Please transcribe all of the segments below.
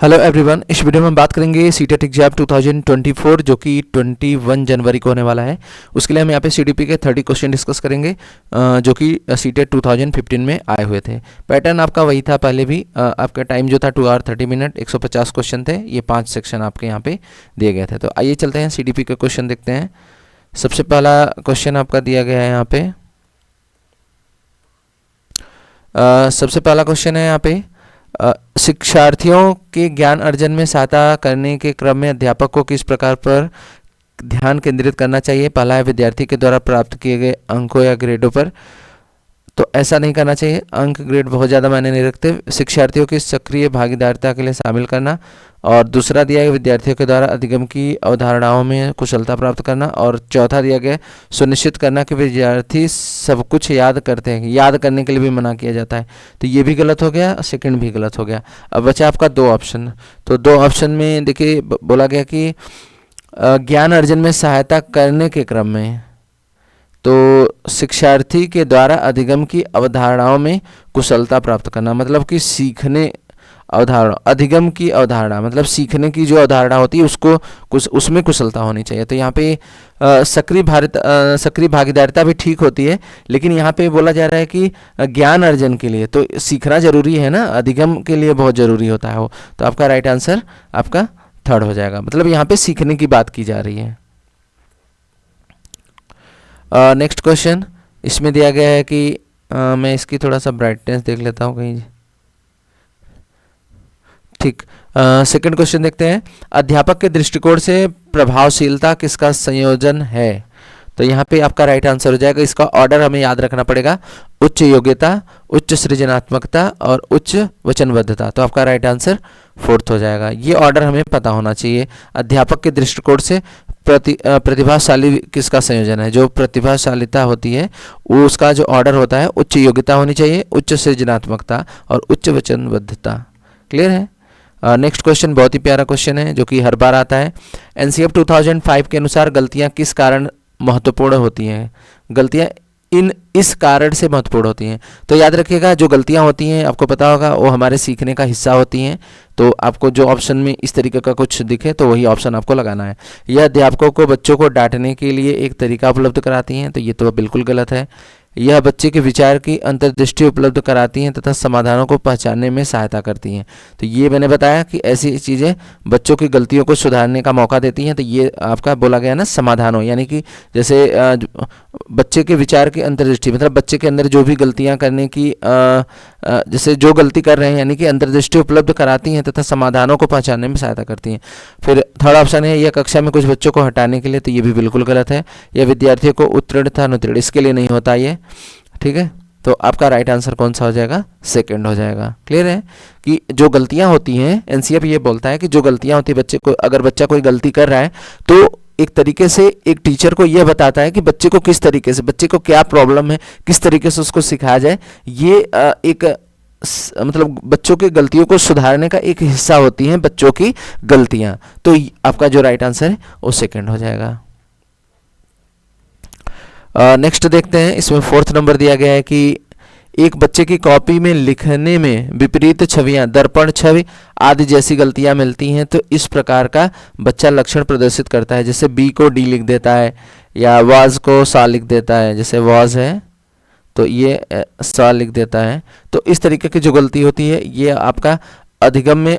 Hello everyone, इस video में हम बात करेंगे सीटेट एग्जाम 2024 जो कि 21 जनवरी को होने वाला है। उसके लिए हम यहाँ पे सीडीपी के 30 क्वेश्चन डिस्कस करेंगे जो कि सीटेट 2015 में आए हुए थे। पैटर्न आपका वही था पहले भी। आपका टाइम जो था 2 आवर 30 मिनट, 150 क्वेश्चन थे। ये 5 सेक्शन आपके यहाँ पे दिए गए थे। तो आइए चलते हैं सीडीपी का क्वेश्चन देखते हैं। सबसे पहला क्वेश्चन आपका दिया गया है यहाँ पे। सबसे पहला क्वेश्चन है यहाँ पे, शिक्षार्थियों के ज्ञान अर्जन में सहायता करने के क्रम में अध्यापक को किस प्रकार पर ध्यान केंद्रित करना चाहिए। पहला है विद्यार्थी के द्वारा प्राप्त किए गए अंकों या ग्रेडों पर। तो ऐसा नहीं करना चाहिए, अंक ग्रेड बहुत ज़्यादा मायने नहीं रखते। शिक्षार्थियों की सक्रिय भागीदारिता के लिए शामिल करना। और दूसरा दिया गया विद्यार्थियों के द्वारा अधिगम की अवधारणाओं में कुशलता प्राप्त करना। और चौथा दिया गया सुनिश्चित करना कि विद्यार्थी सब कुछ याद करते हैं। याद करने के लिए भी मना किया जाता है। तो ये भी गलत हो गया, सेकंड भी गलत हो गया। अब बचा आपका 2 ऑप्शन। तो 2 ऑप्शन में देखिए बोला गया कि ज्ञान अर्जन में सहायता करने के क्रम में, तो शिक्षार्थी के द्वारा अधिगम की अवधारणाओं में कुशलता प्राप्त करना, मतलब कि सीखने अवधारणा, अधिगम की अवधारणा मतलब सीखने की जो अवधारणा होती है उसको उसमें कुशलता होनी चाहिए। तो यहाँ पे सक्रिय भागीदारिता भी ठीक होती है, लेकिन यहाँ पे बोला जा रहा है कि ज्ञान अर्जन के लिए तो सीखना जरूरी है ना, अधिगम के लिए बहुत जरूरी होता है वो। तो आपका राइट आंसर आपका 3rd हो जाएगा। मतलब यहाँ पे सीखने की बात की जा रही है। नेक्स्ट क्वेश्चन इसमें दिया गया है कि मैं इसकी थोड़ा सा ब्राइटनेस देख लेता हूँ कहीं। ठीक, सेकंड क्वेश्चन देखते हैं। अध्यापक के दृष्टिकोण से प्रभावशीलता किसका संयोजन है। तो यहाँ पे आपका राइट आंसर हो जाएगा। इसका ऑर्डर हमें याद रखना पड़ेगा, उच्च योग्यता, उच्च सृजनात्मकता और उच्च वचनबद्धता। तो आपका राइट आंसर 4th हो जाएगा। ये ऑर्डर हमें पता होना चाहिए। अध्यापक के दृष्टिकोण से प्रतिभाशाली किसका संयोजन है। जो प्रतिभाशालिता होती है वो उसका जो ऑर्डर होता है, उच्च योग्यता होनी चाहिए, उच्च सृजनात्मकता और उच्च वचनबद्धता। क्लियर है। नेक्स्ट क्वेश्चन बहुत ही प्यारा क्वेश्चन है जो कि हर बार आता है। एनसीएफ 2005 के अनुसार गलतियां किस कारण महत्वपूर्ण होती हैं। गलतियां इस कारण से महत्वपूर्ण होती हैं। तो याद रखिएगा, जो गलतियां होती हैं आपको पता होगा वो हमारे सीखने का हिस्सा होती हैं। तो आपको जो ऑप्शन में इस तरीके का कुछ दिखे तो वही ऑप्शन आपको लगाना है। यह अध्यापकों को बच्चों को डांटने के लिए एक तरीका उपलब्ध कराती हैं। तो ये तो बिल्कुल गलत है। यह बच्चे के विचार की अंतर्दृष्टि उपलब्ध कराती हैं तथा समाधानों को पहचानने में सहायता करती हैं। तो ये मैंने बताया कि ऐसी चीज़ें बच्चों की गलतियों को सुधारने का मौका देती हैं। तो ये आपका बोला गया ना समाधानों, यानी कि जैसे बच्चे के विचार की अंतर्दृष्टि, मतलब बच्चे के अंदर जो भी गलतियां करने की जैसे जो गलती कर रहे हैं यानी कि अंतर्दृष्टि उपलब्ध कराती हैं तथा समाधानों को पहचानने में सहायता करती हैं। फिर 3rd ऑप्शन है, यह कक्षा में कुछ बच्चों को हटाने के लिए। तो ये भी बिल्कुल गलत है। यह विद्यार्थियों को उत्तीर्ण तथा अनुत्तीर्ण इसके लिए नहीं होता ये। ठीक है, तो आपका राइट आंसर कौन सा हो जाएगा, 2nd हो जाएगा। क्लियर है कि जो गलतियां होती हैं, एनसीएफ ये बोलता है कि जो गलतियां होती है बच्चे को, अगर बच्चा कोई गलती कर रहा है तो एक तरीके से एक टीचर को यह बताता है कि बच्चे को किस तरीके से, बच्चे को क्या प्रॉब्लम है, किस तरीके से उसको सिखाया जाए। ये एक मतलब बच्चों की गलतियों को सुधारने का एक हिस्सा होती हैं बच्चों की गलतियां। तो आपका जो राइट आंसर है वो 2nd हो जाएगा। नेक्स्ट देखते हैं। इसमें 4th नंबर दिया गया है कि एक बच्चे की कॉपी में लिखने में विपरीत छवियां, दर्पण छवि आदि जैसी गलतियां मिलती हैं। तो इस प्रकार का बच्चा लक्षण प्रदर्शित करता है। जैसे बी को डी लिख देता है या वाज को सा लिख देता है। जैसे वाज है तो ये सा लिख देता है। तो इस तरीके की जो गलती होती है ये आपका अधिगम में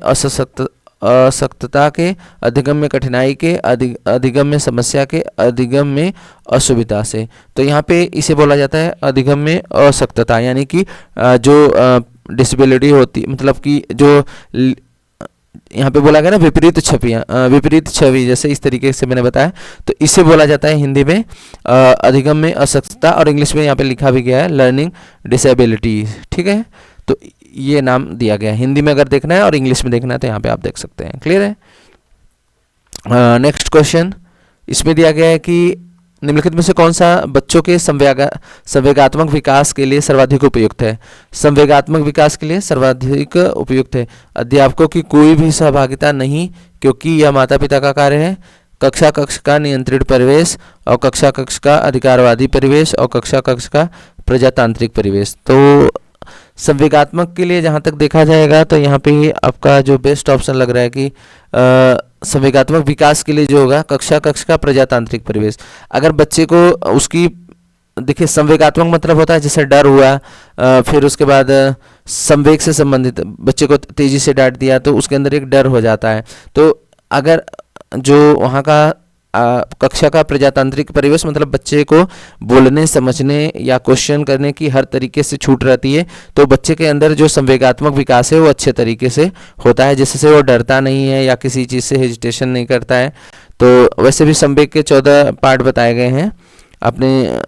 असक्तता के, अधिगम में कठिनाई के, अधिगम में समस्या के, अधिगम में असुविधा से। तो यहाँ पे इसे बोला जाता है अधिगम में असक्तता, यानी कि जो डिसेबिलिटी होती, मतलब कि जो यहाँ पे बोला गया ना विपरीत छवियाँ, विपरीत छवि, जैसे इस तरीके से मैंने बताया। तो इसे बोला जाता है हिंदी में अधिगम में असक्तता, और इंग्लिश में यहाँ पे लिखा भी गया है लर्निंग डिसेबिलिटी। ठीक है, तो ये नाम दिया गया है। हिंदी में अगर देखना है और इंग्लिश में देखना है तो यहाँ पे आप देख सकते हैं। क्लियर है। नेक्स्ट क्वेश्चन इसमें दिया गया है कि निम्नलिखित में से कौन सा बच्चों के संवेगात्मक विकास के लिए सर्वाधिक उपयुक्त है। संवेगात्मक विकास के लिए सर्वाधिक उपयुक्त है। अध्यापकों की कोई भी सहभागिता नहीं, क्योंकि यह माता पिता का कार्य है। कक्षा कक्ष का नियंत्रित परिवेश, और कक्षा कक्ष का अधिकारवादी परिवेश, और कक्षा कक्ष का प्रजातांत्रिक परिवेश। तो संवेगात्मक के लिए जहाँ तक देखा जाएगा तो यहाँ पे आपका जो बेस्ट ऑप्शन लग रहा है कि संवेगात्मक विकास के लिए जो होगा कक्षा का प्रजातांत्रिक परिवेश। अगर बच्चे को उसकी देखिए संवेगात्मक मतलब होता है जैसे डर हुआ, फिर उसके बाद संवेग से संबंधित बच्चे को तेजी से डांट दिया तो उसके अंदर एक डर हो जाता है। तो अगर जो वहाँ का कक्षा का प्रजातांत्रिक परिवेश मतलब बच्चे को बोलने समझने या क्वेश्चन करने की हर तरीके से छूट रहती है, तो बच्चे के अंदर जो संवेगात्मक विकास है वो अच्छे तरीके से होता है, जिससे वो डरता नहीं है या किसी चीज़ से हेजिटेशन नहीं करता है। तो वैसे भी संवेग के 14 पार्ट बताए गए हैं, आपने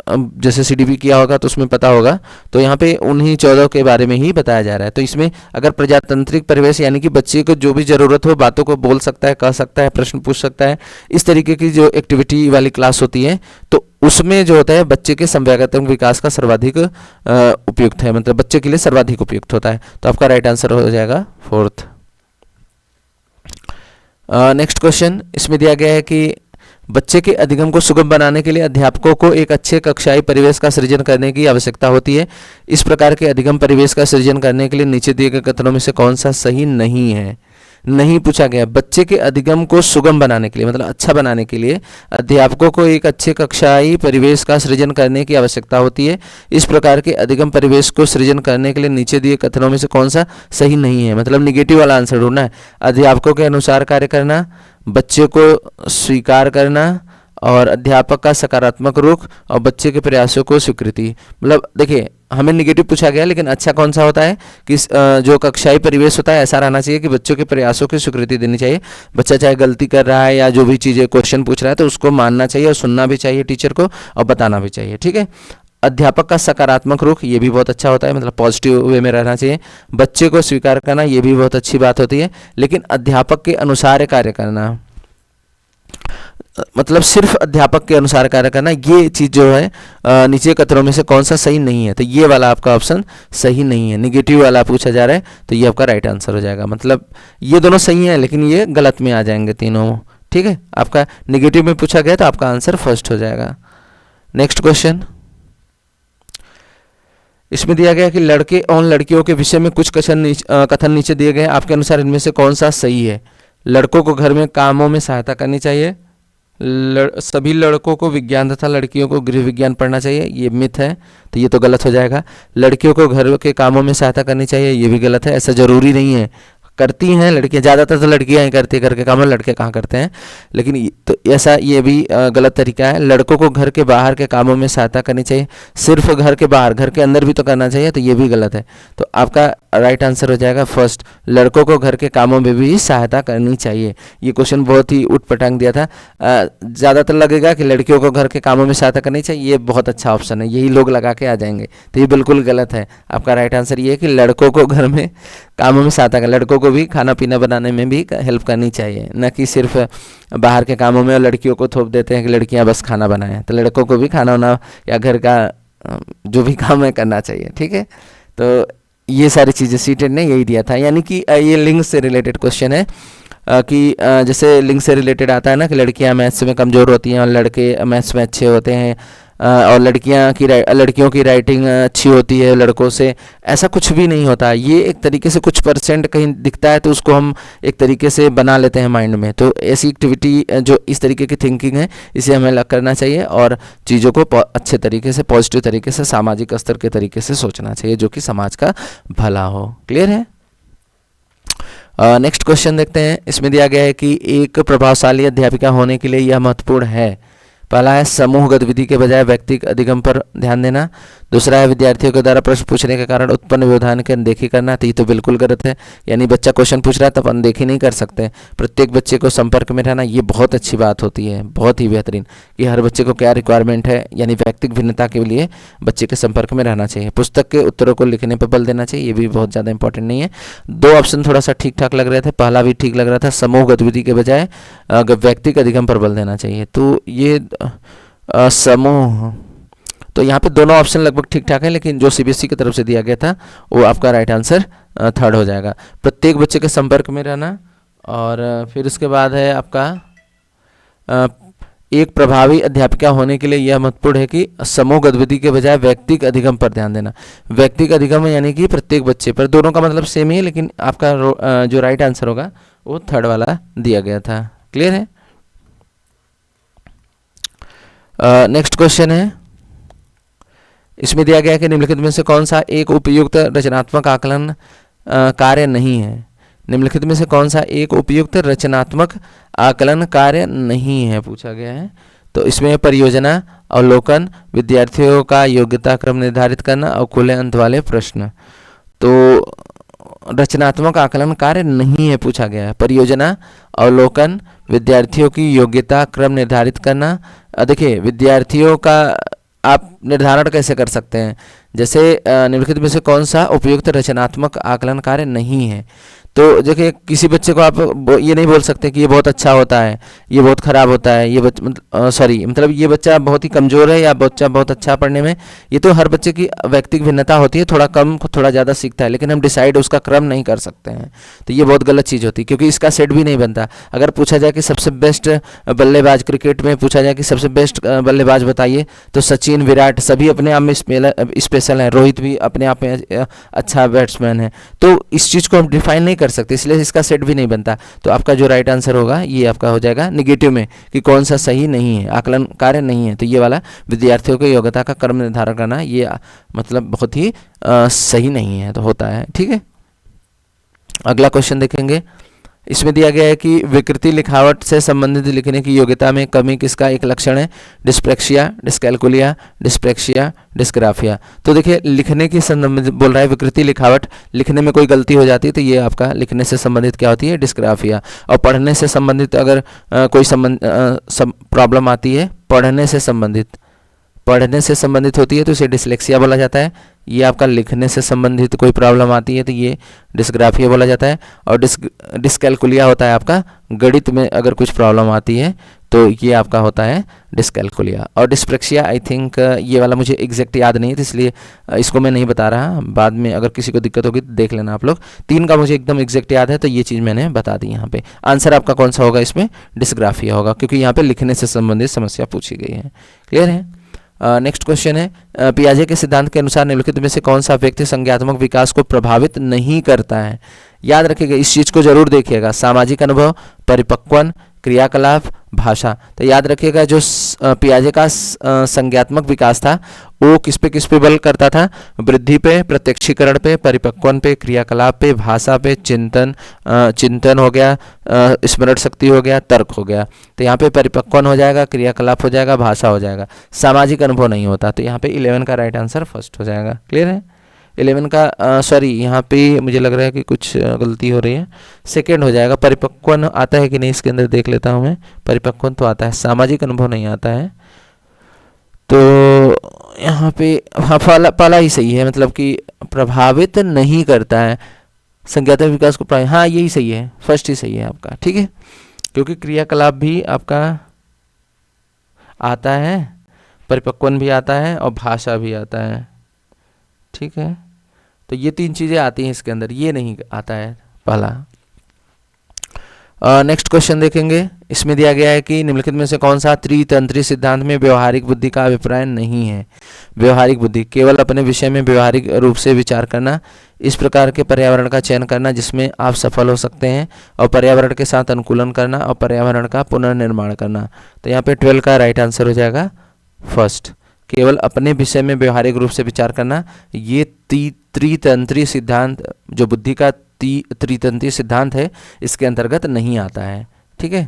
जैसे सीडीपी किया होगा तो उसमें पता होगा। तो यहाँ पे उन्हीं 14 के बारे में ही बताया जा रहा है। तो इसमें अगर प्रजातांत्रिक परिवेश यानी कि बच्चे को जो भी ज़रूरत हो बातों को बोल सकता है, कह सकता है, प्रश्न पूछ सकता है, इस तरीके की जो एक्टिविटी वाली क्लास होती है तो उसमें जो होता है बच्चे के संवेगात्मक विकास का सर्वाधिक उपयुक्त है, मतलब बच्चे के लिए सर्वाधिक उपयुक्त होता है। तो आपका राइट आंसर हो जाएगा 4th। नेक्स्ट क्वेश्चन इसमें दिया गया है कि बच्चे के अधिगम को सुगम बनाने के लिए अध्यापकों को एक अच्छे कक्षाई परिवेश का सृजन करने की आवश्यकता होती है। इस प्रकार के अधिगम परिवेश का सृजन करने के लिए नीचे दिए गए कथनों में से कौन सा सही नहीं है? नहीं पूछा गया। बच्चे के अधिगम को सुगम बनाने के लिए मतलब अच्छा बनाने के लिए अध्यापकों को एक अच्छे कक्षाई परिवेश का सृजन करने की आवश्यकता होती है। इस प्रकार के अधिगम परिवेश को सृजन करने के लिए नीचे दिए कथनों में से कौन सा सही नहीं है? मतलब निगेटिव वाला आंसर ढूंढना है। अध्यापकों के अनुसार कार्य करना, बच्चे को स्वीकार करना और अध्यापक का सकारात्मक रुख और बच्चे के प्रयासों को स्वीकृति। मतलब देखिए हमें निगेटिव पूछा गया लेकिन अच्छा कौन सा होता है कि जो कक्षाई परिवेश होता है ऐसा रहना चाहिए कि बच्चों के प्रयासों की स्वीकृति देनी चाहिए। बच्चा चाहे गलती कर रहा है या जो भी चीज़ें क्वेश्चन पूछ रहा है तो उसको मानना चाहिए और सुनना भी चाहिए टीचर को और बताना भी चाहिए। ठीक है। अध्यापक का सकारात्मक रुख ये भी बहुत अच्छा होता है, मतलब पॉजिटिव वे में रहना चाहिए। बच्चे को स्वीकार करना ये भी बहुत अच्छी बात होती है, लेकिन अध्यापक के अनुसार कार्य करना मतलब सिर्फ अध्यापक के अनुसार कार्य करना, ये चीज़ जो है नीचे कथनों में से कौन सा सही नहीं है? तो ये वाला आपका ऑप्शन सही नहीं है। निगेटिव वाला पूछा जा रहा है तो ये आपका राइट आंसर हो जाएगा। मतलब ये दोनों सही हैं लेकिन ये गलत में आ जाएंगे तीनों। ठीक है, आपका निगेटिव में पूछा गया तो आपका आंसर फर्स्ट हो जाएगा। नेक्स्ट क्वेश्चन इसमें दिया गया कि लड़के और लड़कियों के विषय में कुछ कथन नीचे दिए गए, आपके अनुसार इनमें से कौन सा सही है? लड़कों को घर में कामों में सहायता करनी चाहिए, सभी लड़कों को विज्ञान तथा लड़कियों को गृह विज्ञान पढ़ना चाहिए, ये मिथ है तो ये तो गलत हो जाएगा। लड़कियों को घर के कामों में सहायता करनी चाहिए, ये भी गलत है। ऐसा जरूरी नहीं है, करती हैं लड़कियां, ज़्यादातर तो लड़कियां ही करती है घर के काम, लड़के कहाँ करते हैं, लेकिन तो ऐसा ये भी गलत तरीका है। लड़कों को घर के बाहर के कामों में सहायता करनी चाहिए, सिर्फ घर के बाहर, घर के अंदर भी तो करना चाहिए, तो ये भी गलत है। तो आपका राइट आंसर हो जाएगा फर्स्ट, लड़कों को घर के कामों में भी सहायता करनी चाहिए। ये क्वेश्चन बहुत ही उटपटांग दिया था। ज़्यादातर लगेगा कि लड़कियों को घर के कामों में सहायता करनी चाहिए, ये बहुत अच्छा ऑप्शन है, यही लोग लगा के आ जाएंगे, तो ये बिल्कुल गलत है। आपका राइट आंसर ये है कि लड़कों को घर में कामों में सहायता कर, लड़कों को भी खाना पीना बनाने में भी हेल्प करनी चाहिए, न कि सिर्फ बाहर के कामों में। और लड़कियों को थोप देते हैं कि लड़कियां बस खाना बनाएं, तो लड़कों को भी खाना वाना या घर का जो भी काम है करना चाहिए। ठीक है, तो ये सारी चीज़ें सीटेड ने यही दिया था। यानी कि ये लिंग से रिलेटेड क्वेश्चन है कि जैसे लिंग से रिलेटेड आता है ना कि लड़कियां मैथ्स में कमज़ोर होती हैं और लड़के मैथ्स में अच्छे होते हैं, और लड़कियों की राइटिंग अच्छी होती है लड़कों से, ऐसा कुछ भी नहीं होता। ये एक तरीके से कुछ परसेंट कहीं दिखता है तो उसको हम एक तरीके से बना लेते हैं माइंड में। तो ऐसी एक्टिविटी जो इस तरीके की थिंकिंग है इसे हमें करना चाहिए और चीज़ों को अच्छे तरीके से, पॉजिटिव तरीके से, सामाजिक स्तर के तरीके से सोचना चाहिए जो कि समाज का भला हो। क्लियर है? नेक्स्ट क्वेश्चन देखते हैं। इसमें दिया गया है कि एक प्रभावशाली अध्यापिका होने के लिए यह महत्वपूर्ण है। पहला है समूह गतिविधि के बजाय व्यक्तिगत अधिगम पर ध्यान देना। दूसरा है विद्यार्थियों के द्वारा प्रश्न पूछने के कारण उत्पन्न व्यवधान की अनदेखी करना। तो ये तो बिल्कुल गलत है, यानी बच्चा क्वेश्चन पूछ रहा है तब अनदेखी नहीं कर सकते। प्रत्येक बच्चे को संपर्क में रहना, ये बहुत अच्छी बात होती है, बहुत ही बेहतरीन कि हर बच्चे को क्या रिक्वायरमेंट है, यानी व्यक्तिगत भिन्नता के लिए बच्चे के संपर्क में रहना चाहिए। पुस्तक के उत्तरों को लिखने पर बल देना चाहिए, ये भी बहुत ज़्यादा इंपॉर्टेंट नहीं है। दो ऑप्शन थोड़ा सा ठीक ठाक लग रहे थे, पहला भी ठीक लग रहा था, समूह गतिविधि के बजाय व्यक्तिगत अधिगम पर बल देना चाहिए। तो ये समूह, तो यहाँ पे दोनों ऑप्शन लगभग ठीक ठाक है, लेकिन जो सीबीएसई की तरफ से दिया गया था वो आपका राइट आंसर थर्ड हो जाएगा। प्रत्येक बच्चे के संपर्क में रहना, और फिर उसके बाद है आपका एक प्रभावी अध्यापिका होने के लिए यह महत्वपूर्ण है कि समूह गतिविधि के बजाय व्यक्तिगत अधिगम पर ध्यान देना। व्यक्तिगत अधिगम यानी कि प्रत्येक बच्चे पर, दोनों का मतलब सेम ही है, लेकिन आपका जो राइट आंसर होगा वो थर्ड वाला दिया गया था। क्लियर है? नेक्स्ट क्वेश्चन है, इसमें दिया गया है कि निम्नलिखित में से कौन सा एक उपयुक्त रचनात्मक आकलन कार्य नहीं है। निम्नलिखित में से कौन सा एक उपयुक्त रचनात्मक आकलन कार्य नहीं है पूछा गया है। तो इसमें परियोजना, अवलोकन, विद्यार्थियों का योग्यता क्रम निर्धारित करना और खुले अंत वाले प्रश्न। तो रचनात्मक आकलन कार्य नहीं है पूछा गया है। परियोजना, अवलोकन, विद्यार्थियों की योग्यता क्रम निर्धारित करना। देखिए, विद्यार्थियों का आप निर्धारण कैसे कर सकते हैं, जैसे निम्नलिखित में से कौन सा उपयुक्त रचनात्मक आकलन कार्य नहीं है। तो देखिए, किसी बच्चे को आप ये नहीं बोल सकते कि ये बहुत अच्छा होता है, ये बहुत खराब होता है, ये मतलब ये बच्चा बहुत ही कमज़ोर है या बच्चा बहुत अच्छा पढ़ने में। ये तो हर बच्चे की व्यक्तिगत भिन्नता होती है, थोड़ा कम थोड़ा ज़्यादा सीखता है, लेकिन हम डिसाइड उसका क्रम नहीं कर सकते हैं। तो ये बहुत गलत चीज़ होती है, क्योंकि इसका सेट भी नहीं बनता। अगर पूछा जाए कि सबसे बेस्ट बल्लेबाज, क्रिकेट में पूछा जाए कि सबसे बेस्ट बल्लेबाज बताइए, तो सचिन, विराट सभी अपने आप में स्पेशल हैं, रोहित भी अपने आप में अच्छा बैट्समैन है। तो इस चीज़ को हम डिफाइन नहीं कर सकते, इसलिए इसका सेट भी नहीं बनता। तो आपका जो राइट आंसर होगा ये आपका हो जाएगा निगेटिव में, कि कौन सा सही नहीं है, आकलन कार्य नहीं है। तो ये वाला विद्यार्थियों की योग्यता का क्रम निर्धारण करना, ये मतलब बहुत ही सही नहीं है, तो होता है। ठीक है, अगला क्वेश्चन देखेंगे। इसमें दिया गया है कि विकृति लिखावट से संबंधित लिखने की योग्यता में कमी किसका एक लक्षण है। Dyspraxia, dyscalculia, dyspraxia, dysgraphia. तो देखिए, लिखने की संबंधित बोल रहा है, विकृति लिखावट, लिखने में कोई गलती हो जाती है तो ये आपका लिखने से संबंधित क्या होती है, डिस्ग्राफिया। और पढ़ने से संबंधित अगर कोई प्रॉब्लम आती है, पढ़ने से संबंधित होती है तो इसे डिसलेक्सिया बोला जाता है। ये आपका लिखने से संबंधित कोई प्रॉब्लम आती है तो ये डिस्ग्राफिया बोला जाता है। और डिस्कैल्कुलिया होता है आपका गणित में अगर कुछ प्रॉब्लम आती है तो ये आपका होता है डिस्कैल्कुलिया। और डिस्प्रेक्सिया, आई थिंक ये वाला मुझे एग्जैक्ट याद नहीं है, तो इसलिए इसको मैं नहीं बता रहा। बाद में अगर किसी को दिक्कत होगी तो देख लेना आप लोग। 3 का मुझे एकदम एग्जैक्ट याद है, तो ये चीज़ मैंने बता दी यहाँ पे। आंसर आपका कौन सा होगा इसमें, डिस्ग्राफिया होगा, क्योंकि यहाँ पे लिखने से संबंधित समस्या पूछी गई है। क्लियर है? नेक्स्ट क्वेश्चन है, पियाजे के सिद्धांत के अनुसार निम्नलिखित में से कौन सा व्यक्ति संज्ञानात्मक विकास को प्रभावित नहीं करता है। याद रखिएगा, इस चीज़ को जरूर देखिएगा। सामाजिक अनुभव, परिपक्वन, क्रियाकलाप, भाषा। तो याद रखिएगा, जो पियाजे का संज्ञानात्मक विकास था वो किस पे बल करता था, वृद्धि पे, प्रत्यक्षीकरण पे, परिपक्वन पे, क्रियाकलाप पे, भाषा पे, चिंतन हो गया, स्मरण शक्ति हो गया, तर्क हो गया। तो यहाँ पे परिपक्वन हो जाएगा, क्रियाकलाप हो जाएगा, भाषा हो जाएगा, सामाजिक अनुभव नहीं होता। तो यहाँ पे 11 का राइट आंसर फर्स्ट हो जाएगा। क्लियर है? 11 का सॉरी, यहाँ पे मुझे लग रहा है कि कुछ गलती हो रही है, सेकेंड हो जाएगा। परिपक्वन आता है कि नहीं इसके अंदर देख लेता हूँ मैं। परिपक्वन तो आता है, सामाजिक अनुभव नहीं आता है। तो यहाँ पे हाँ, पहला ही सही है, मतलब कि प्रभावित नहीं करता है संज्ञानात्मक विकास को। हाँ, यही सही है, फर्स्ट ही सही है आपका। ठीक है, क्योंकि क्रियाकलाप भी आपका आता है, परिपक्वन भी आता है और भाषा भी आता है। ठीक है, तो ये 3 चीज़ें आती हैं इसके अंदर, ये नहीं आता है पहला। नेक्स्ट क्वेश्चन देखेंगे। इसमें दिया गया है कि निम्नलिखित में से कौन सा त्रितंत्री सिद्धांत में व्यवहारिक बुद्धि का अभिप्राय नहीं है। व्यवहारिक बुद्धि, केवल अपने विषय में व्यवहारिक रूप से विचार करना, इस प्रकार के पर्यावरण का चयन करना जिसमें आप सफल हो सकते हैं, और पर्यावरण के साथ अनुकूलन करना, और पर्यावरण का पुनर्निर्माण करना। तो यहाँ पे 12 का राइट आंसर हो जाएगा फर्स्ट, केवल अपने विषय में व्यवहारिक रूप से विचार करना। ये त्रितंत्री सिद्धांत, जो बुद्धि का त्रितंत्री सिद्धांत है, इसके अंतर्गत नहीं आता है। ठीक है,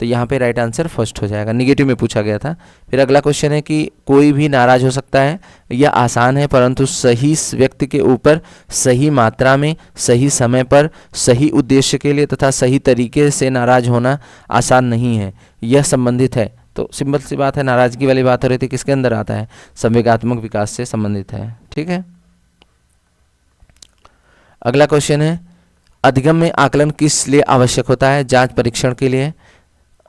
तो यहाँ पे राइट आंसर फर्स्ट हो जाएगा। निगेटिव में पूछा गया था। फिर अगला क्वेश्चन है कि कोई भी नाराज हो सकता है, यह आसान है, परंतु सही व्यक्ति के ऊपर सही मात्रा में, सही समय पर, सही उद्देश्य के लिए तथा सही तरीके से नाराज होना आसान नहीं है, यह संबंधित है। तो सिंपल सी बात है, नाराजगी वाली बात हो रही थी, किसके अंदर आता है, संवेगात्मक विकास से संबंधित है। ठीक है, अगला क्वेश्चन है, अधिगम में आकलन किस लिए आवश्यक होता है। जांच परीक्षण के लिए,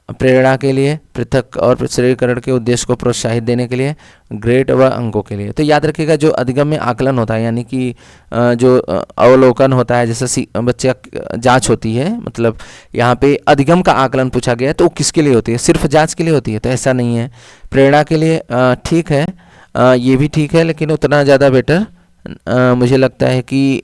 प्रेरणा के लिए, पृथक और श्रेणीकरण के उद्देश्य को प्रोत्साहित देने के लिए, ग्रेड व अंकों के लिए। तो याद रखिएगा जो अधिगम में आकलन होता है यानी कि जो अवलोकन होता है, जैसे बच्चे जांच होती है, मतलब यहाँ पे अधिगम का आकलन पूछा गया है तो वो किसके लिए होती है? सिर्फ जांच के लिए होती है? तो ऐसा नहीं है। प्रेरणा के लिए ठीक है, ये भी ठीक है, लेकिन उतना ज़्यादा बेटर मुझे लगता है कि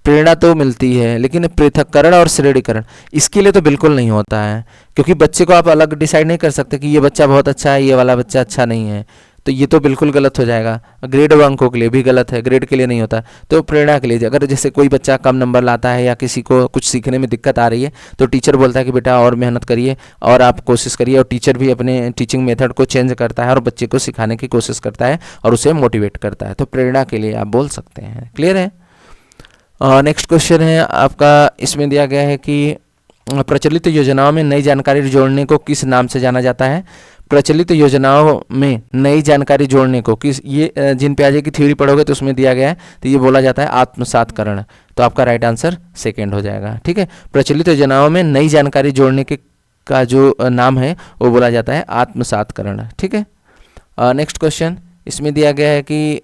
प्रेरणा तो मिलती है, लेकिन पृथक्करण और श्रेणीकरण इसके लिए तो बिल्कुल नहीं होता है, क्योंकि बच्चे को आप अलग डिसाइड नहीं कर सकते कि ये बच्चा बहुत अच्छा है, ये वाला बच्चा अच्छा नहीं है, तो ये तो बिल्कुल गलत हो जाएगा। ग्रेड व अंकों के लिए भी गलत है, ग्रेड के लिए नहीं होता। तो प्रेरणा के लिए, अगर जैसे कोई बच्चा कम नंबर लाता है या किसी को कुछ सीखने में दिक्कत आ रही है तो टीचर बोलता है कि बेटा और मेहनत करिए और आप कोशिश करिए, और टीचर भी अपने टीचिंग मेथड को चेंज करता है और बच्चे को सिखाने की कोशिश करता है और उसे मोटिवेट करता है। तो प्रेरणा के लिए आप बोल सकते हैं। क्लियर है? नेक्स्ट क्वेश्चन है आपका, इसमें दिया गया है कि प्रचलित योजनाओं में नई जानकारी जोड़ने को किस नाम से जाना जाता है? प्रचलित योजनाओं में नई जानकारी जोड़ने को किस, ये जिन प्याजे की थ्योरी पढ़ोगे तो उसमें दिया गया है, तो ये बोला जाता है आत्मसातकरण। तो आपका राइट आंसर सेकंड हो जाएगा। ठीक है, प्रचलित योजनाओं में नई जानकारी जोड़ने के का जो नाम है वो बोला जाता है आत्मसातकरण। ठीक है, नेक्स्ट क्वेश्चन इसमें दिया गया है कि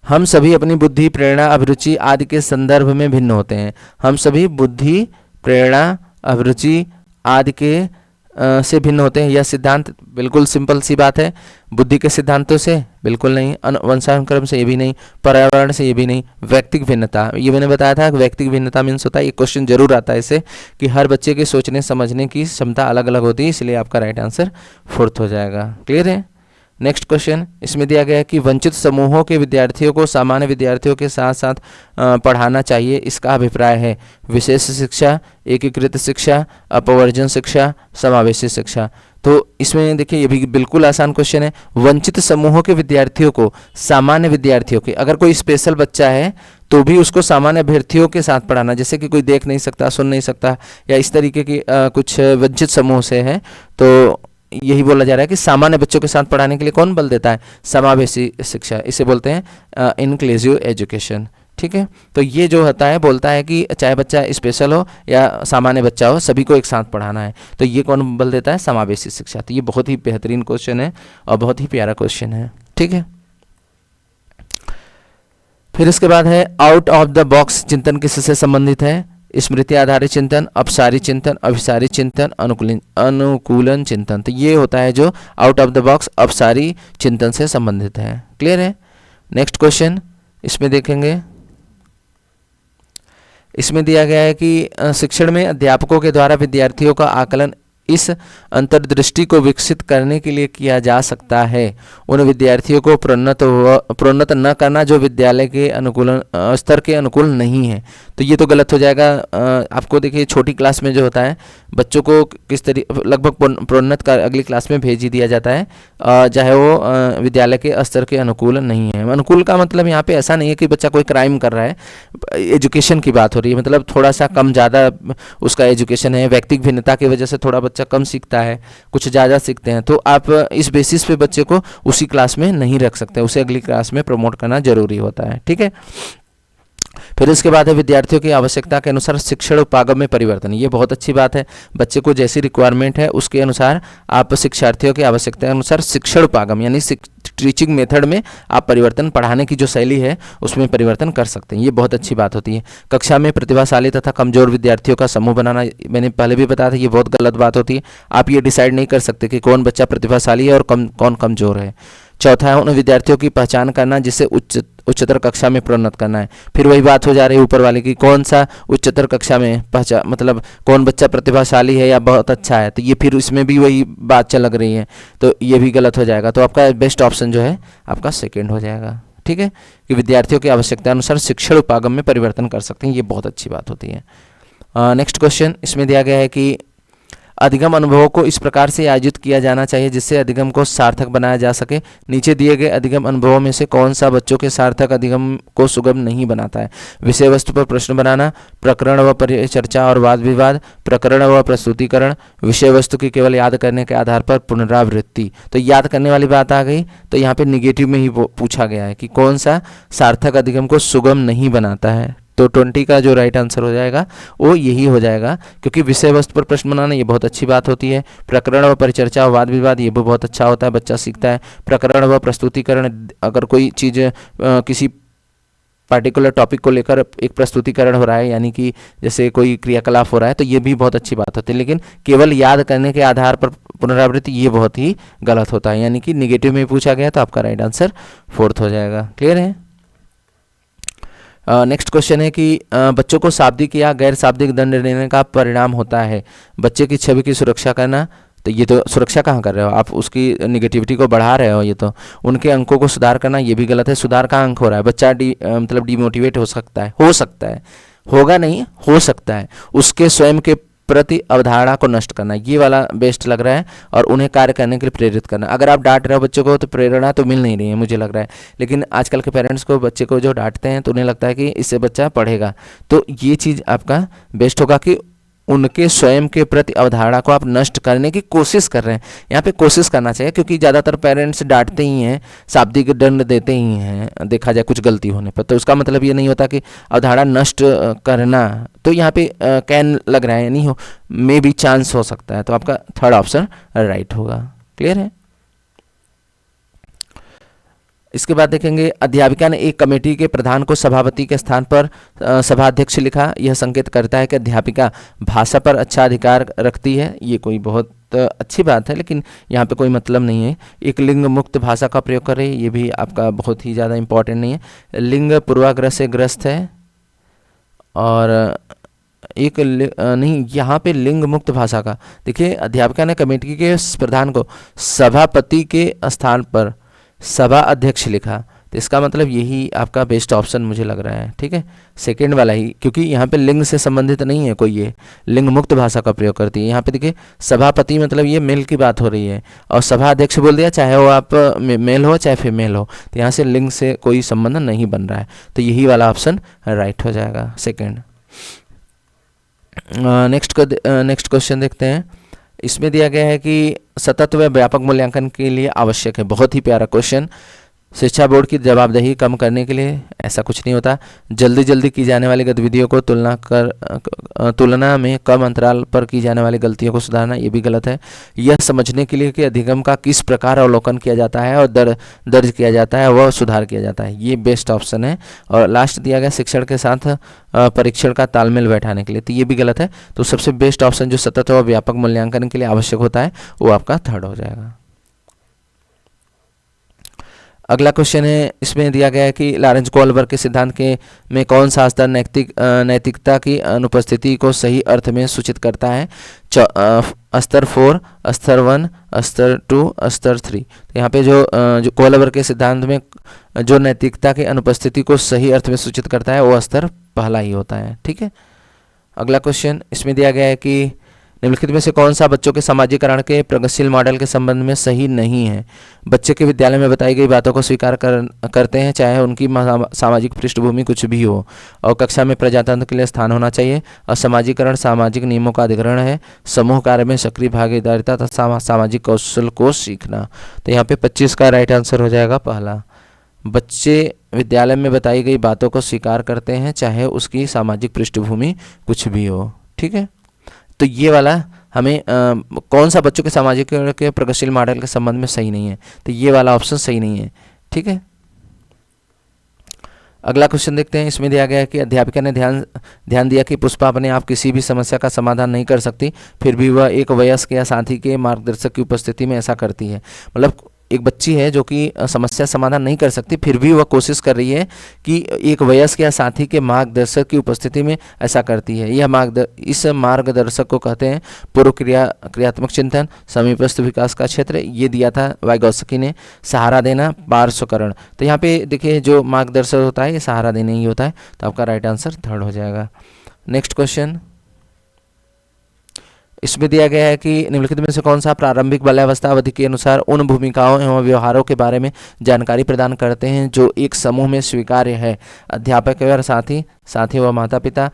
हम सभी अपनी बुद्धि, प्रेरणा, अभिरुचि आदि के संदर्भ में भिन्न होते हैं। हम सभी बुद्धि, प्रेरणा, अभिरुचि आदि के से भिन्न होते हैं। यह सिद्धांत बिल्कुल सिंपल सी बात है। बुद्धि के सिद्धांतों से बिल्कुल नहीं, वंशानुक्रम से ये भी नहीं, पर्यावरण से ये भी नहीं, व्यक्तिगत भिन्नता, ये मैंने बताया था व्यक्तिगत भिन्नता मीन्स होता है, एक क्वेश्चन जरूर आता है इससे कि हर बच्चे के सोचने समझने की क्षमता अलग अलग होती है, इसलिए आपका राइट आंसर फोर्थ हो जाएगा। क्लियर है? नेक्स्ट क्वेश्चन इसमें दिया गया है कि वंचित समूहों के विद्यार्थियों को सामान्य विद्यार्थियों के साथ साथ पढ़ाना चाहिए, इसका अभिप्राय है? विशेष शिक्षा, एकीकृत शिक्षा, अपवर्जन शिक्षा, समावेशी शिक्षा। तो इसमें देखिए ये भी बिल्कुल आसान क्वेश्चन है। वंचित समूहों के विद्यार्थियों को सामान्य विद्यार्थियों के, अगर कोई स्पेशल बच्चा है तो भी उसको सामान्य अभ्यर्थियों के साथ पढ़ाना, जैसे कि कोई देख नहीं सकता, सुन नहीं सकता या इस तरीके की कुछ वंचित समूह से है, तो यही बोला जा रहा है कि सामान्य बच्चों के साथ पढ़ाने के लिए कौन बल देता है? समावेशी शिक्षा, इसे बोलते हैं इनक्लूसिव एजुकेशन। ठीक है, तो ये जो होता है बोलता है कि चाहे बच्चा स्पेशल हो या सामान्य बच्चा हो, सभी को एक साथ पढ़ाना है। तो ये कौन बल देता है? समावेशी शिक्षा। तो ये बहुत ही बेहतरीन क्वेश्चन है और बहुत ही प्यारा क्वेश्चन है। ठीक है, फिर इसके बाद है आउट ऑफ द बॉक्स चिंतन किससे संबंधित है? स्मृति आधारित चिंतन, अपसारी चिंतन, अभिसारी चिंतन, अनुकूलन चिंतन। तो ये होता है जो आउट ऑफ द बॉक्स अपसारी चिंतन से संबंधित है। क्लियर है? नेक्स्ट क्वेश्चन इसमें देखेंगे, इसमें दिया गया है कि शिक्षण में अध्यापकों के द्वारा विद्यार्थियों का आकलन इस अंतर्दृष्टि को विकसित करने के लिए किया जा सकता है। उन विद्यार्थियों को प्रोन्नत न करना जो विद्यालय के अनुकूल स्तर के अनुकूल नहीं है। तो ये तो गलत हो जाएगा। आपको देखिए छोटी क्लास में जो होता है बच्चों को किस तरीके लगभग प्रोन्नत कर अगली क्लास में भेज ही दिया जाता है, चाहे वो विद्यालय के स्तर के अनुकूल नहीं है। अनुकूल का मतलब यहाँ पे ऐसा नहीं है कि बच्चा कोई क्राइम कर रहा है, एजुकेशन की बात हो रही है, मतलब थोड़ा सा कम ज़्यादा उसका एजुकेशन है, व्यक्तिगत भिन्नता की वजह से थोड़ा बच्चा कम सीखता है, कुछ ज़्यादा सीखते हैं, तो आप इस बेसिस पे बच्चे को उसी क्लास में नहीं रख सकते, उसे अगली क्लास में प्रमोट करना जरूरी होता है। ठीक है, फिर इसके बाद है विद्यार्थियों की आवश्यकता के अनुसार शिक्षण उपागम में परिवर्तन। ये बहुत अच्छी बात है, बच्चे को जैसी रिक्वायरमेंट है उसके अनुसार आप शिक्षार्थियों की आवश्यकता के अनुसार शिक्षण उपागम यानी टीचिंग मेथड में आप परिवर्तन, पढ़ाने की जो शैली है उसमें परिवर्तन कर सकते हैं। ये बहुत अच्छी बात होती है। कक्षा में प्रतिभाशाली तथा कमजोर विद्यार्थियों का समूह बनाना, मैंने पहले भी बताया था, ये बहुत गलत बात होती है। आप ये डिसाइड नहीं कर सकते कि कौन बच्चा प्रतिभाशाली है और कौन कमजोर है। चौथा है उन विद्यार्थियों की पहचान करना जिसे उच्चतर कक्षा में प्रोन्नत करना है। फिर वही बात हो जा रही है ऊपर वाले की, कौन सा उच्चतर कक्षा में पहचान, मतलब कौन बच्चा प्रतिभाशाली है या बहुत अच्छा है, तो ये फिर इसमें भी वही बात चल रही है, तो ये भी गलत हो जाएगा। तो आपका बेस्ट ऑप्शन जो है आपका सेकेंड हो जाएगा। ठीक है, कि विद्यार्थियों की आवश्यकता अनुसार शिक्षण उपागम में परिवर्तन कर सकते हैं, ये बहुत अच्छी बात होती है। नेक्स्ट क्वेश्चन इसमें दिया गया है कि अधिगम अनुभवों को इस प्रकार से आयोजित किया जाना चाहिए जिससे अधिगम को सार्थक बनाया जा सके। नीचे दिए गए अधिगम अनुभवों में से कौन सा बच्चों के सार्थक अधिगम को सुगम नहीं बनाता है? विषय वस्तु पर प्रश्न बनाना, प्रकरण व परिचर्चा और वाद विवाद, प्रकरण व प्रस्तुतिकरण, विषय वस्तु की केवल याद करने के आधार पर पुनरावृत्ति। तो याद करने वाली बात आ गई, तो यहाँ पे निगेटिव में ही पूछा गया है कि कौन सा सार्थक अधिगम को सुगम नहीं बनाता है। तो 20 का जो राइट आंसर हो जाएगा वो यही हो जाएगा, क्योंकि विषय वस्तु पर प्रश्न बनाना ये बहुत अच्छी बात होती है। प्रकरण व परिचर्चा व वाद विवाद ये भी बहुत अच्छा होता है, बच्चा सीखता है। प्रकरण व प्रस्तुतिकरण, अगर कोई चीज़ किसी पार्टिकुलर टॉपिक को लेकर एक प्रस्तुतिकरण हो रहा है, यानी कि जैसे कोई क्रियाकलाप हो रहा है, तो ये भी बहुत अच्छी बात होती है। लेकिन केवल याद करने के आधार पर पुनरावृत्ति ये बहुत ही गलत होता है, यानी कि निगेटिव में पूछा गया तो आपका राइट आंसर 4th हो जाएगा। क्लियर है। नेक्स्ट क्वेश्चन है कि बच्चों को शाब्दिक या गैर शाब्दिक दंड देने का परिणाम होता है बच्चे की छवि की सुरक्षा करना। तो ये तो सुरक्षा कहाँ कर रहे हो आप, उसकी निगेटिविटी को बढ़ा रहे हो। ये तो उनके अंकों को सुधार करना, ये भी गलत है। सुधार का अंक हो रहा है, बच्चा मतलब डिमोटिवेट हो सकता है, होगा नहीं, हो सकता है। उसके स्वयं के प्रति अवधारणा को नष्ट करना, ये वाला बेस्ट लग रहा है। और उन्हें कार्य करने के लिए प्रेरित करना। अगर आप डांट रहे हो बच्चों को तो प्रेरणा तो मिल नहीं रही है मुझे लग रहा है। लेकिन आजकल के पेरेंट्स को बच्चे को जो डांटते हैं तो उन्हें लगता है कि इससे बच्चा पढ़ेगा, तो ये चीज़ आपका बेस्ट होगा कि उनके स्वयं के प्रति अवधारणा को आप नष्ट करने की कोशिश कर रहे हैं। यहाँ पे कोशिश करना चाहिए, क्योंकि ज़्यादातर पेरेंट्स डांटते ही हैं, शाब्दिक दंड देते ही हैं देखा जाए कुछ गलती होने पर। तो उसका मतलब ये नहीं होता कि अवधारणा नष्ट करना। तो यहाँ पे कैन लग रहा है, नहीं हो, मे बी चांस हो सकता है। तो आपका 3rd ऑप्शन राइट होगा। क्लियर है। इसके बाद देखेंगे, अध्यापिका ने एक कमेटी के प्रधान को सभापति के स्थान पर सभाध्यक्ष लिखा। यह संकेत करता है कि अध्यापिका भाषा पर अच्छा अधिकार रखती है। ये कोई बहुत अच्छी बात है, लेकिन यहाँ पे कोई मतलब नहीं है। एक लिंग मुक्त भाषा का प्रयोग करें, ये भी आपका बहुत ही ज़्यादा इंपॉर्टेंट नहीं है। लिंग पूर्वाग्रह से ग्रस्त है, और एक नहीं, यहाँ पे लिंग मुक्त भाषा का देखिए, अध्यापिका ने कमेटी के प्रधान को सभापति के स्थान पर सभा अध्यक्ष लिखा। तो इसका मतलब यही आपका बेस्ट ऑप्शन मुझे लग रहा है। ठीक है, सेकंड वाला ही, क्योंकि यहाँ पे लिंग से संबंधित नहीं है कोई, ये लिंग मुक्त भाषा का प्रयोग करती है। यहाँ पे देखिए सभापति मतलब ये मेल की बात हो रही है, और सभा अध्यक्ष बोल दिया, चाहे वो आप मेल हो चाहे फीमेल हो, तो यहाँ से लिंग से कोई संबंध नहीं बन रहा है। तो यही वाला ऑप्शन राइट हो जाएगा, सेकेंड। नेक्स्ट क्वेश्चन देखते हैं। इसमें दिया गया है कि सतत व व्यापक मूल्यांकन के लिए आवश्यक है। बहुत ही प्यारा क्वेश्चन। शिक्षा बोर्ड की जवाबदेही कम करने के लिए, ऐसा कुछ नहीं होता। जल्दी की जाने वाली गतिविधियों को तुलना में कम अंतराल पर की जाने वाली गलतियों को सुधारना, ये भी गलत है। यह समझने के लिए कि अधिगम का किस प्रकार अवलोकन किया जाता है और दर्ज किया जाता है, वह सुधार किया जाता है, ये बेस्ट ऑप्शन है। और लास्ट दिया गया शिक्षण के साथ परीक्षण का तालमेल बैठाने के लिए, तो ये भी गलत है। तो सबसे बेस्ट ऑप्शन जो सतत व व्यापक मूल्यांकन के लिए आवश्यक होता है वो आपका 3rd हो जाएगा। अगला क्वेश्चन है, इसमें दिया गया है कि लॉरेंस कोहलबर्ग के सिद्धांत के में कौन सा स्तर नैतिकता की अनुपस्थिति को सही अर्थ में सूचित करता है। स्तर 4, स्तर 1, स्तर 2, स्तर 3। तो यहाँ पे जो कोहलबर्ग के सिद्धांत में जो नैतिकता की अनुपस्थिति को सही अर्थ में सूचित करता है वो स्तर पहला ही होता है। ठीक है। अगला क्वेश्चन, इसमें दिया गया है कि निम्नलिखित में से कौन सा बच्चों के समाजीकरण के प्रगतिशील मॉडल के संबंध में सही नहीं है। बच्चे के विद्यालय में बताई गई बातों को स्वीकार करते हैं, चाहे उनकी सामाजिक पृष्ठभूमि कुछ भी हो, और कक्षा में प्रजातंत्र के लिए स्थान होना चाहिए। और समाजीकरण सामाजिक नियमों का अधिग्रहण है। समूह कार्य में सक्रिय भागीदारिता तथा सामाजिक कौशल को सीखना। तो यहाँ पे 25 का राइट आंसर हो जाएगा पहला। बच्चे विद्यालय में बताई गई बातों को स्वीकार करते हैं, चाहे उसकी सामाजिक पृष्ठभूमि कुछ भी हो। ठीक है, तो ये वाला हमें कौन सा बच्चों के सामाजिक के प्रगतिशील मॉडल के संबंध में सही नहीं है, तो ये वाला ऑप्शन सही नहीं है। ठीक है। अगला क्वेश्चन देखते हैं। इसमें दिया गया है कि अध्यापिका ने ध्यान दिया कि पुष्पा अपने आप किसी भी समस्या का समाधान नहीं कर सकती, फिर भी वह एक वयस्क या साथी के मार्गदर्शक की उपस्थिति में ऐसा करती है। मतलब एक बच्ची है जो कि समस्या समाधान नहीं कर सकती, फिर भी वह कोशिश कर रही है कि एक वयस्क या साथी के मार्गदर्शक की उपस्थिति में ऐसा करती है। इस मार्गदर्शक को कहते हैं पूर्व क्रियात्मक चिंतन, समीपस्थ विकास का क्षेत्र। ये दिया था वाइगोत्स्की ने। सहारा देना, पार्श्वकरण। तो यहाँ पे देखिए जो मार्गदर्शक होता है ये सहारा देने ही होता है। तो आपका राइट आंसर 3rd हो जाएगा। नेक्स्ट क्वेश्चन, इसमें दिया गया है कि निम्नलिखित में से कौन सा प्रारंभिक बाल्यावस्था अवधि के अनुसार उन भूमिकाओं एवं व्यवहारों के बारे में जानकारी प्रदान करते हैं जो एक समूह में स्वीकार्य है। अध्यापक व साथी व माता पिता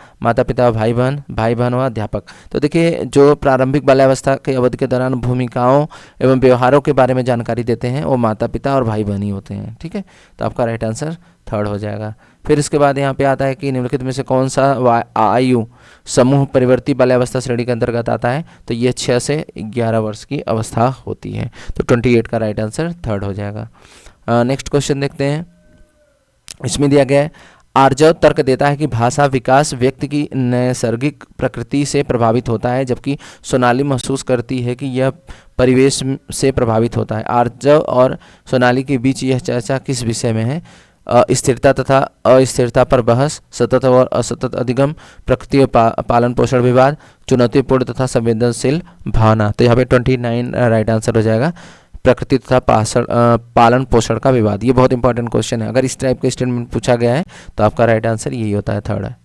व भाई बहन व अध्यापक। तो देखिए जो प्रारंभिक बाल्यावस्था के अवधि के दौरान भूमिकाओं एवं व्यवहारों के बारे में जानकारी देते हैं वो माता पिता और भाई बहन ही होते हैं। ठीक है, तो आपका राइट आंसर 3rd हो जाएगा। फिर इसके बाद यहाँ पे आता है कि निम्नलिखित में से कौन सा आयु समूह परिवर्ती बाल्यावस्था श्रेणी के अंतर्गत आता है, तो ये 6 से 11 वर्ष की अवस्था होती है। तो 28 का राइट आंसर थर्ड हो जाएगा। नेक्स्ट क्वेश्चन देखते हैं। इसमें दिया गया है आर्जव तर्क देता है कि भाषा विकास व्यक्ति की नैसर्गिक प्रकृति से प्रभावित होता है, जबकि सोनाली महसूस करती है कि यह परिवेश से प्रभावित होता है। आर्जव और सोनाली के बीच यह चर्चा किस विषय में है? स्थिरता तथा अस्थिरता पर बहस, सतत और असतत अधिगम, प्रकृति पालन पोषण विवाद, चुनौतीपूर्ण तथा संवेदनशील भावना। तो यहाँ पे 29 राइट आंसर हो जाएगा, प्रकृति तथा पालन पोषण का विवाद। ये बहुत इंपॉर्टेंट क्वेश्चन है, अगर इस टाइप का स्टेटमेंट पूछा गया है तो आपका राइट आंसर यही होता है, थर्ड है।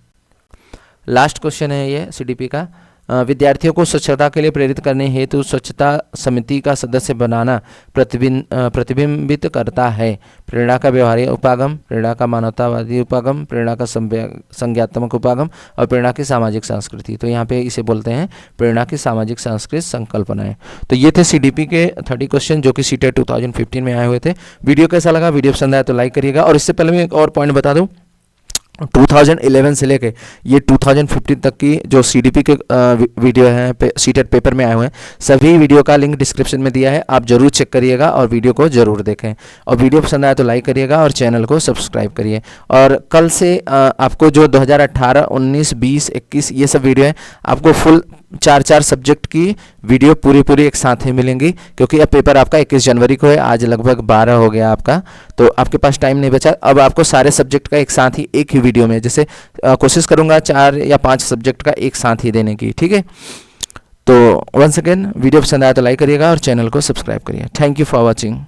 लास्ट क्वेश्चन है ये सीडीपी का। विद्यार्थियों को स्वच्छता के लिए प्रेरित करने हेतु स्वच्छता समिति का सदस्य बनाना प्रतिबिंबित करता है प्रेरणा का व्यवहारिक उपागम, प्रेरणा का मानवतावादी उपागम, प्रेरणा का संज्ञात्मक उपागम और प्रेरणा की सामाजिक संस्कृति। तो यहाँ पे इसे बोलते हैं प्रेरणा की सामाजिक सांस्कृतिक संकल्पनाएं। तो ये थे सीडीपी के 30 क्वेश्चन जो कि सीटेट 2015 में आए हुए थे। वीडियो कैसा लगा? वीडियो पसंद आया तो लाइक करिएगा। और इससे पहले मैं एक और पॉइंट बता दूं, 2011 से लेके ये 2015 तक की जो सीडीपी के वीडियो हैं सीटेट पेपर में आए हुए हैं, सभी वीडियो का लिंक डिस्क्रिप्शन में दिया है, आप जरूर चेक करिएगा और वीडियो को जरूर देखें। और वीडियो पसंद आया तो लाइक करिएगा और चैनल को सब्सक्राइब करिए। और कल से आपको जो 2018, 19, 20, 21 ये सब वीडियो है, आपको फुल 4 सब्जेक्ट की वीडियो पूरी एक साथ ही मिलेंगी, क्योंकि अब पेपर आपका 21 जनवरी को है, आज लगभग 12 हो गया आपका, तो आपके पास टाइम नहीं बचा। अब आपको सारे सब्जेक्ट का एक साथ ही एक ही वीडियो में, जैसे कोशिश करूंगा 4 या 5 सब्जेक्ट का एक साथ ही देने की, ठीक है। तो वंस अगेन वीडियो पसंद आया तो लाइक करिएगा और चैनल को सब्सक्राइब करिए। Thank you for watching.